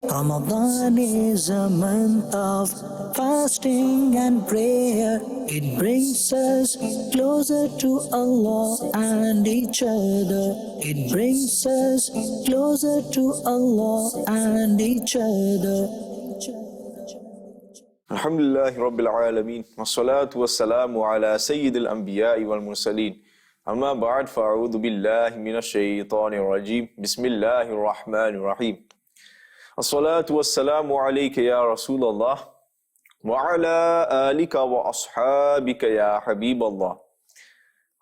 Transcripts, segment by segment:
Ramadan is a month of fasting and prayer. It brings us closer to Allah and each other. It brings us closer to Allah and each other. Alhamdulillah Rabbil Alameen. Wassalatu wassalamu ala Sayyidil Anbiya'i wal Mursaleen. Amma ba'd fa'udhu billahi minash shaytanir rajim. Bismillahir Rahmanir Rahim. As-salatu wassalamu alayka ya Rasulallah. Wa ala alika wa ashabika ya Habiballah.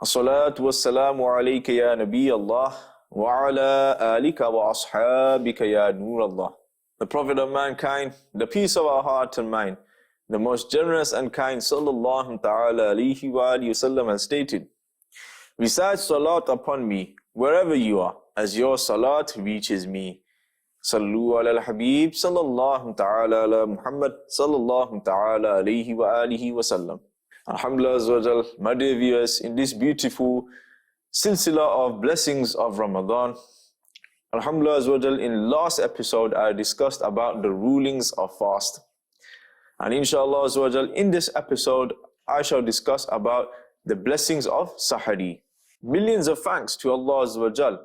As-salatu wassalamu alayka ya Nabi Allah. Wa ala alika wa ashabika ya Nur Allah. The Prophet of mankind, the peace of our heart and mind, the most generous and kind sallallahu ta'ala alayhi wa alihi wasallam has stated, recite salat upon me wherever you are, as your salat reaches me. Sallu ala al-Habib sallallahu ta'ala ala Muhammad sallallahu ta'ala alayhi wa alihi wasallam. Alhamdulillah azawajal, my dear viewers, in this beautiful silsila of blessings of Ramadan, Alhamdulillah azawajal, in last episode I discussed about the rulings of fast. And inshallah azawajal, in this episode I shall discuss about the blessings of Sahari. Millions of thanks to Allah azawajal,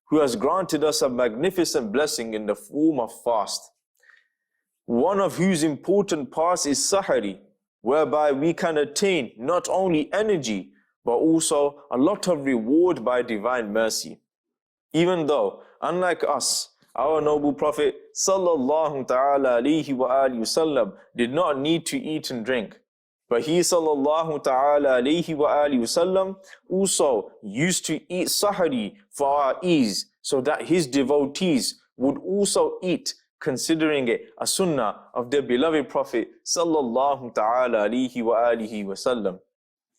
who has granted us a magnificent blessing in the form of fast, one of whose important parts is Sahari, whereby we can attain not only energy but also a lot of reward by divine mercy. Even though, unlike us, our noble Prophet sallallahu ta'ala alayhi wa alihi wasallam did not need to eat and drink, but he sallallahu ta'ala alayhi wa alihi wasallam also used to eat sahari for our ease, so that his devotees would also eat, considering it a sunnah of their beloved Prophet sallallahu ta'ala alayhi wa alihi wasallam.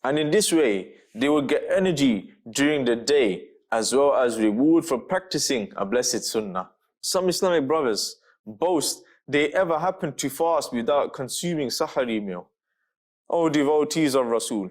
And in this way, they would get energy during the day, as well as reward for practicing a blessed sunnah. Some Islamic brothers boast they ever happened to fast without consuming sahari meal. O devotees of Rasul,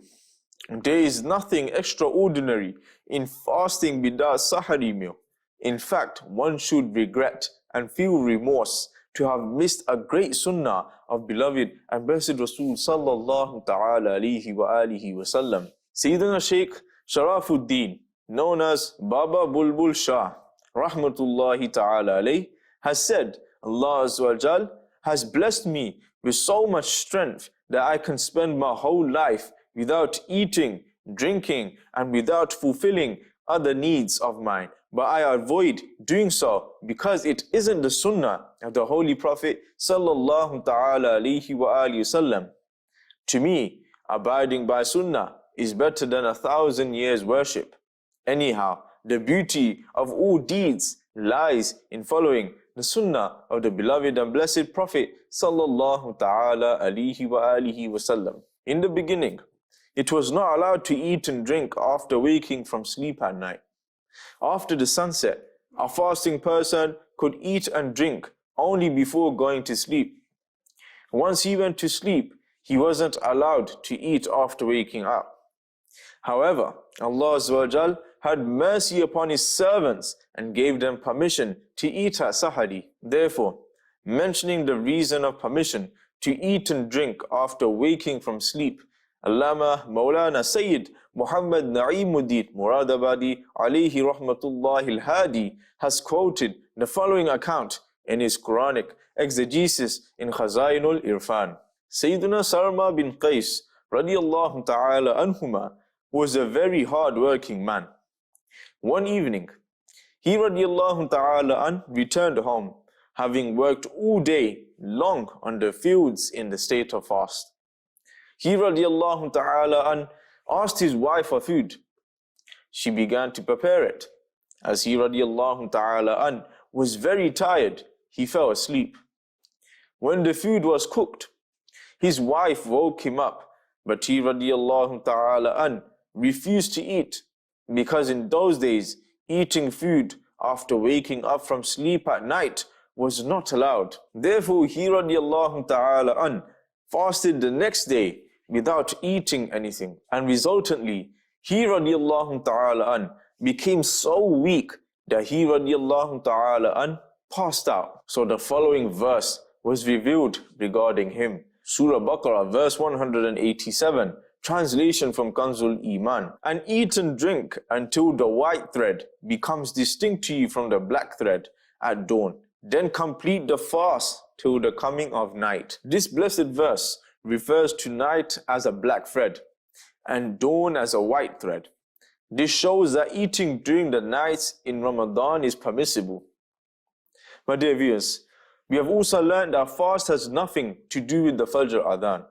there is nothing extraordinary in fasting without sahari meal. In fact, one should regret and feel remorse to have missed a great sunnah of beloved and blessed Rasul sallallahu ta'ala alayhi wa alihi wa sallam. Sayyidina Shaykh Sharafuddin, known as Baba Bulbul Shah, rahmatullahi ta'ala alayh, has said, Allah Azza wa Jal has blessed me with so much strength that I can spend my whole life without eating, drinking, and without fulfilling other needs of mine. But I avoid doing so because it isn't the sunnah of the Holy Prophet sallallahu ta'ala alayhi wa alihi wasallam. To me, abiding by sunnah is better than 1,000 years worship. Anyhow, the beauty of all deeds lies in following the sunnah of the beloved and blessed Prophet sallallahu ta'ala alayhi wa alihi wasallam. In the beginning, it was not allowed to eat and drink after waking from sleep at night. After the sunset, a fasting person could eat and drink only before going to sleep. Once he went to sleep, he wasn't allowed to eat after waking up. However, Allah Azza wa Jal had mercy upon His servants and gave them permission to eat at Sahari. Therefore, mentioning the reason of permission to eat and drink after waking from sleep, Allama Maulana Sayyid Muhammad Na'imuddin Muradabadi alayhi rahmatullahi al-Hadi has quoted the following account in his Quranic exegesis in Khazainul Irfan. Sayyiduna Sarma bin Qais radiyallahu ta'ala anhuma was a very hard-working man. One evening, he radiyallahu ta'ala an returned home, having worked all day long on the fields in the state of fast. He radiyallahu ta'ala an asked his wife for food. She began to prepare it. As he radiyallahu ta'ala an was very tired, he fell asleep. When the food was cooked, his wife woke him up, but he radiyallahu ta'ala an refused to eat, because in those days, eating food after waking up from sleep at night was not allowed. Therefore, he radiyallahu ta'ala an fasted the next day without eating anything, and resultantly, he radiyallahu ta'ala an became so weak that he radiyallahu ta'ala an passed out. So the following verse was revealed regarding him. Surah Baqarah, verse 187, translation from Kanzul Iman. And eat and drink until the white thread becomes distinct to you from the black thread at dawn. Then complete the fast till the coming of night. This blessed verse refers to night as a black thread and dawn as a white thread. This shows that eating during the nights in Ramadan is permissible. My dear viewers, we have also learned that fast has nothing to do with the Fajr Adhan.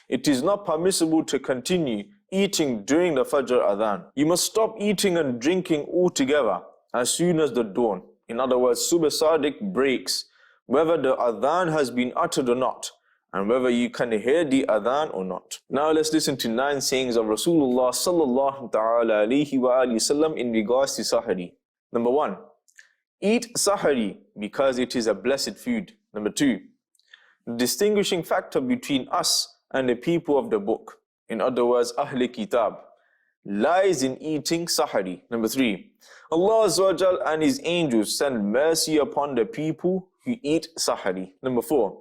It is not permissible to continue eating during the Fajr Adhan. You must stop eating and drinking altogether as soon as the dawn, in other words, Subh Sadiq, breaks, whether the Adhan has been uttered or not, and whether you can hear the Adhan or not. Now let's listen to 9 sayings of Rasulullah sallallahu ta'ala alayhi wa sallam in regards to Sahari. Number 1. Eat Sahari because it is a blessed food. Number 2. The distinguishing factor between us and the people of the book, in other words, Ahl Kitab, lies in eating Sahari. Number 3. Allah Azza wa Jal and His angels send mercy upon the people who eat Sahari. Number 4.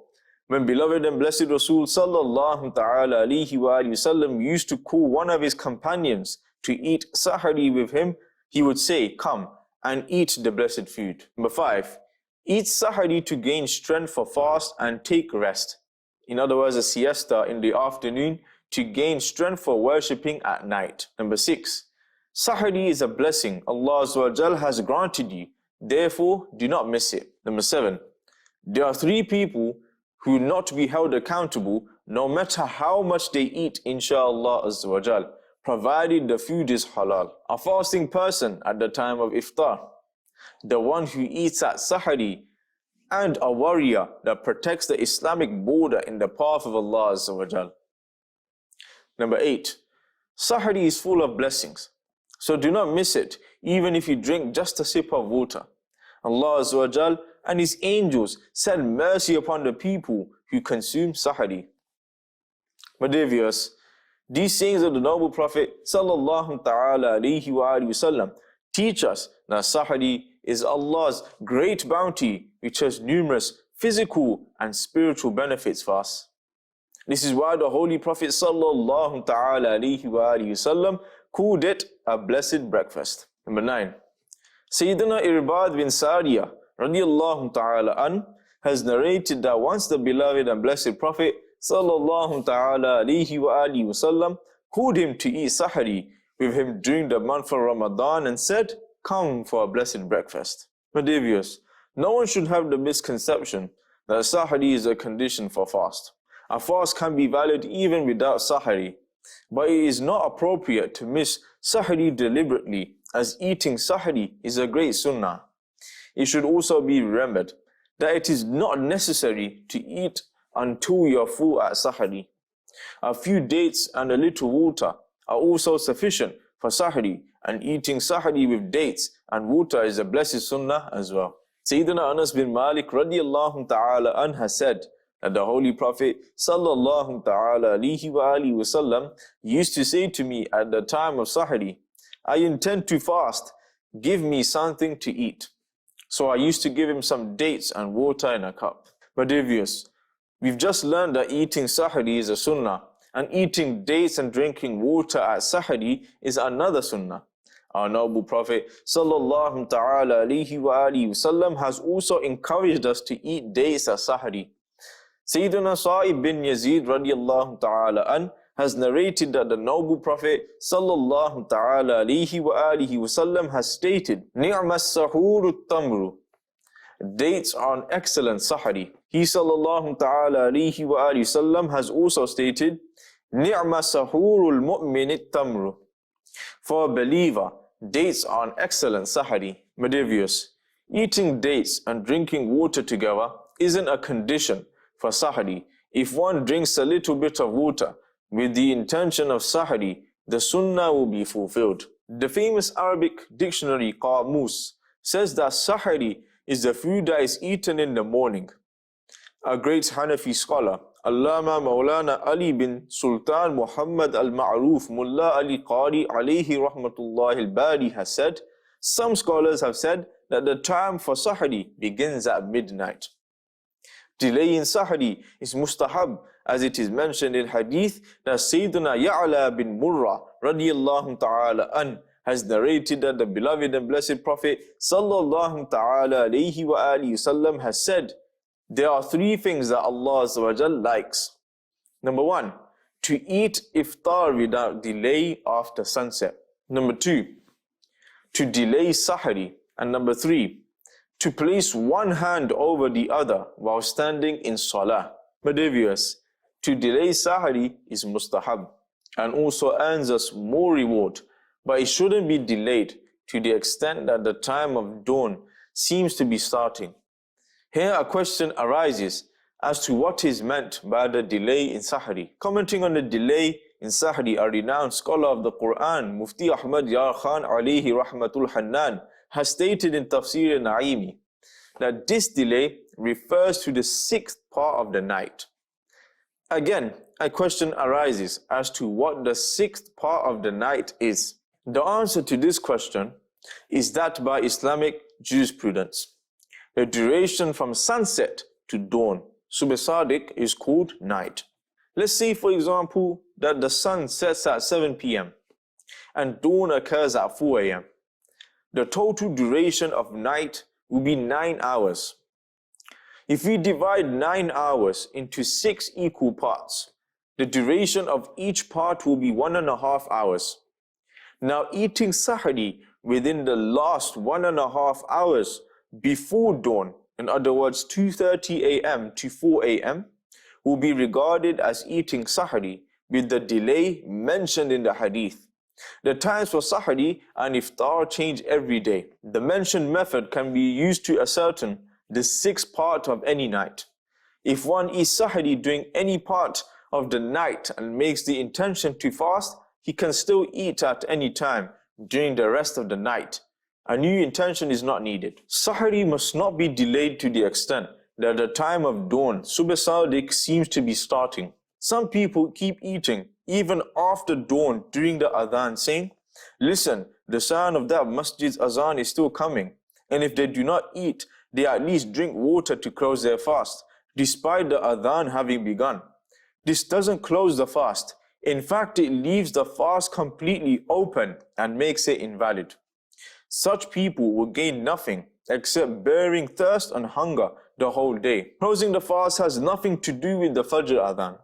When beloved and blessed Rasul sallallahu ta'ala alayhi wa sallam used to call one of his companions to eat Sahari with him, he would say, "Come and eat the blessed food." Number 5. Eat Sahari to gain strength for fast and take rest. In other words, a siesta in the afternoon to gain strength for worshipping at night. Number 6. Sahari is a blessing Allah Azza wa Jal has granted you. Therefore, do not miss it. Number 7. There are 3 people who will not be held accountable no matter how much they eat, inshallah Azza wa Jal, provided the food is halal. A fasting person at the time of iftar, the one who eats at Sahari, and a warrior that protects the Islamic border in the path of Allah Azza wa Jal. Number 8. Sahari is full of blessings, so do not miss it, even if you drink just a sip of water. Allah Azza wa Jal and His angels send mercy upon the people who consume Sahari. My dear viewers, these sayings of the noble Prophet sallallahu ta'ala alayhi wa sallam teach us that Sahari is Allah's great bounty which has numerous physical and spiritual benefits for us. This is why the Holy Prophet sallallahu ta'ala alayhi wa sallam called it a blessed breakfast. Number 9. Sayyidina Irbad bin Sariyah radiyallahu ta'ala an has narrated that once the beloved and blessed Prophet sallallahu ta'ala alayhi wa sallam called him to eat Sahari with him during the month of Ramadan and said, "Come for a blessed breakfast." My dear viewers, no one should have the misconception that Sahari is a condition for fast. A fast can be valid even without Sahari, but it is not appropriate to miss Sahari deliberately, as eating Sahari is a great sunnah. It should also be remembered that it is not necessary to eat until you are full at Sahari. A few dates and a little water are also sufficient for Sahari, and eating Sahari with dates and water is a blessed sunnah as well. Sayyidina Anas bin Malik radiyallahu ta'ala an has said that the Holy Prophet sallallahu ta'ala alayhi wa sallam used to say to me at the time of Sahari, "I intend to fast, give me something to eat." So I used to give him some dates and water in a cup. My dear viewers, we've just learned that eating Sahari is a sunnah, and eating dates and drinking water at Sahari is another sunnah. Our noble Prophet sallallahu ta'ala alayhi wa sallam has also encouraged us to eat dates at Sahari. Sayyidina Sa'ib bin Yazid radiyallahu ta'ala an has narrated that the noble Prophet sallallahu ta'ala alayhi wa sallam has stated, "Ni'mas sahuru tamru." Dates are an excellent Sahari. He sallallahu ta'ala alayhi wa sallam has also stated, "Ni'mas sahurul mu'minit tamru." For a believer, dates are an excellent Sahari. My dear viewers, eating dates and drinking water together isn't a condition for Sahari. If one drinks a little bit of water with the intention of Sahari, the sunnah will be fulfilled. The famous Arabic dictionary Qamus says that Sahari is the food that is eaten in the morning. A great Hanafi scholar, Allama Maulana Ali bin Sultan Muhammad al-Ma'ruf Mullah Ali Qari alayhi rahmatullah al-Bari has said, some scholars have said that the time for Sahari begins at midnight. Delay in Sahari is mustahab, as it is mentioned in hadith that Sayyidina Ya'la bin Murrah radiyallahu ta'ala an has narrated that the beloved and blessed Prophet sallallahu ta'ala alayhi wa alihi wasallam has said, there are three things that Allah Azza wa Jal likes. Number one, to eat iftar without delay after sunset. Number two, to delay Sahari. And number three, to place one hand over the other while standing in salah. My dear viewers, to delay Sahari is mustahab and also earns us more reward, but it shouldn't be delayed to the extent that the time of dawn seems to be starting. Here a question arises as to what is meant by the delay in Sahari. Commenting on the delay in Sahari, a renowned scholar of the Quran, Mufti Ahmad Yar Khan alayhi rahmatul Hannan, has stated in Tafsir Naimi that this delay refers to the sixth part of the night. Again, a question arises as to what the sixth part of the night is. The answer to this question is that by Islamic jurisprudence, the duration from sunset to dawn, Subh Sadiq, is called night. Let's say, for example, that the sun sets at 7 p.m. and dawn occurs at 4 a.m. The total duration of night will be 9 hours. If we divide 9 hours into 6 equal parts, the duration of each part will be 1.5 hours. Now, eating Sahari within the last 1.5 hours before dawn, in other words 2:30 a.m. to 4 a.m., will be regarded as eating Sahari with the delay mentioned in the hadith. The times for Sahari and Iftar change every day. The mentioned method can be used to ascertain the sixth part of any night. If one eats Sahari during any part of the night and makes the intention to fast, he can still eat at any time during the rest of the night. A new intention is not needed. Sahari must not be delayed to the extent that the time of dawn, Subh Sadiq, seems to be starting. Some people keep eating even after dawn during the adhan, saying, listen, the sound of that masjid's azan is still coming. And if they do not eat, they at least drink water to close their fast, despite the adhan having begun. This doesn't close the fast. In fact, it leaves the fast completely open and makes it invalid. Such people will gain nothing except bearing thirst and hunger the whole day. Closing the fast has nothing to do with the Fajr adhan.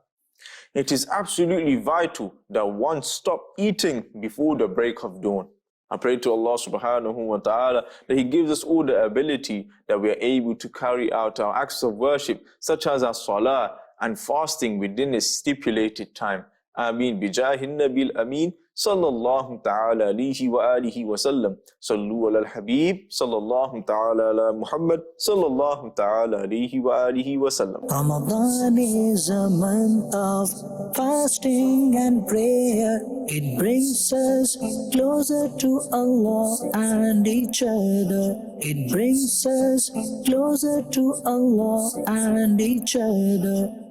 It is absolutely vital that one stop eating before the break of dawn. I pray to Allah subhanahu wa ta'ala that He gives us all the ability that we are able to carry out our acts of worship, such as our salah and fasting within a stipulated time. Ameen. Bijahin Nabil Ameen. Sallallahu ta'ala alayhi wa alihi wa sallam. Sallu ala al-Habib. Sallallahu ta'ala ala Muhammad. Sallallahu ta'ala alayhi wa alihi wa sallam. Ramadan is a month of fasting and prayer. It brings us closer to Allah and each other. It brings us closer to Allah and each other.